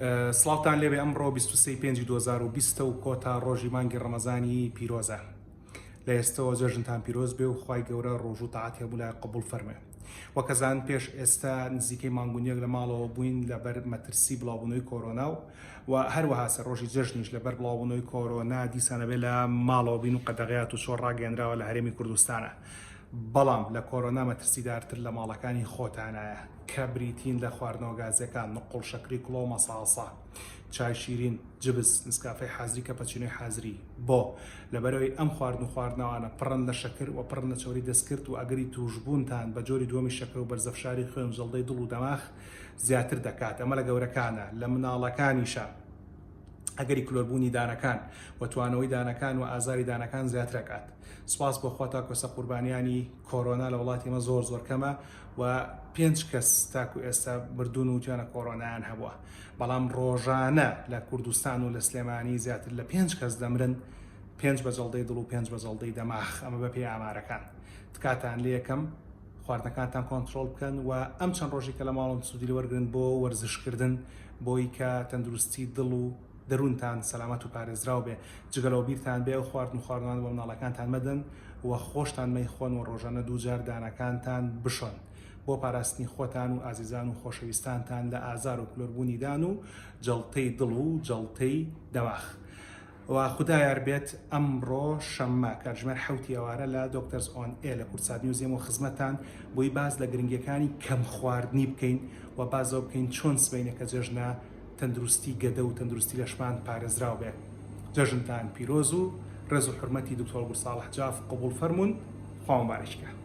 سڵاوتان لێبێ ئەمڕۆ 23/5/2020 و کۆتا ڕۆژی مانگی ڕەمەزانی پیرۆزە. لە ئێستەوە جەژنتان پیرۆز بێ و خوای گەورە ڕۆژ و تاعاتی هەبوو لای قبول فەرمێ. وەکەزان پێش ئێستا نزیکەی مانگونیەک لە ماڵەوە بووین لەبەر مەترسی بڵاوبوونەوەی کۆرۆنا و هەروەها سەر ڕۆژی جەژنیش لەبەر بڵاوبوونەوەی کۆرۆنا دیسانە بێ لە ماڵەوە بین و قەدەغیات و شۆڕ ڕاگەێنراوە لە هەرێمی کوردستانە. بەڵام لە کۆرۆنا مەترسیدارتر لە ماڵەکانی خۆتانایە کە بریتین لە خواردنەوە گازەکان، نقڵ، شەکری کڵۆ، مەساسا، چای شیرین، جبس، نسکافەی حازری کە پەچینۆی حازری بۆ لەبەرەوەی ئەم خواردن و خواردنەوانە پڕن لە شەکر و پڕن لە چۆری دەستکرد و ئەگەری توشبوونتان بە جۆری دووەمی شەکر و بەرزەفشاری خوێن جەڵدەی دڵ و دەماغ زیاتر دەکات. ئەمە لە گەورەکانە. لە مناڵەکانیشە ئەگەری کلۆربوونی دانەکان و توانەوەی دانەکان و ئازاری دانەکان زیاترەکات. سوپاس بۆ خۆتا کۆسە قوربانیانی کۆرۆنا لە وڵاتی ئێمە زۆر کەمە و 5 کەس تاکو ئێستا بردون و توانە کۆرۆنایان هەبووە. بەڵام ڕۆژانە لە کوردستان و لە سلێمانی زیاتر لە 5 کەس دەمرن، 5 بە جەڵدەی دڵ و 5 بە جەڵدەی دەماغ. ئەمە بە پێی ئامارەکان. تکاتان لێ یەکەم خواردنەکانتان کۆنتڕۆڵ بکەن و ئەم چەند ڕۆژی کە لە ماڵن سوودی وەرگن بۆ وەرزشکردن بۆی کە تەندروستی دڵ و دەروونتان سەلامەت و پارێزراو بێ. جگەلەوە بیرتان بێ و خواردن و خواردنان بۆ مناڵەکانتان مەدەن و خۆشتان مەیخۆن و ڕۆژانە دووجار دانەکانتان بشۆن بۆ پاراستنی خۆتان و ئازیزان و خۆشەویستانتان لە ئازار و کلۆربوونی دان و جەڵتەی دڵ و جەڵتەی دەماغ. و خوددا یار بێت ئەمڕۆ شەممە کاتژمێر 7 ئێوارە لە دۆکتەرز ئۆن ئێ لە کورسات نیوزیەم و خزمەتان بۆی باز لە گرنگیەکانی کەم خواردنی بکەین و بازەوە بکەین چۆن سبەینەکە جەژنە تەندروستی گەدە و تەندروستی لەشمان پارێزراو بێت. جەژنتان پیرۆز و ڕێز و حورمەتی دکتۆر گورساڵح جاف قبول فەرمونون. خوا مبارەکە.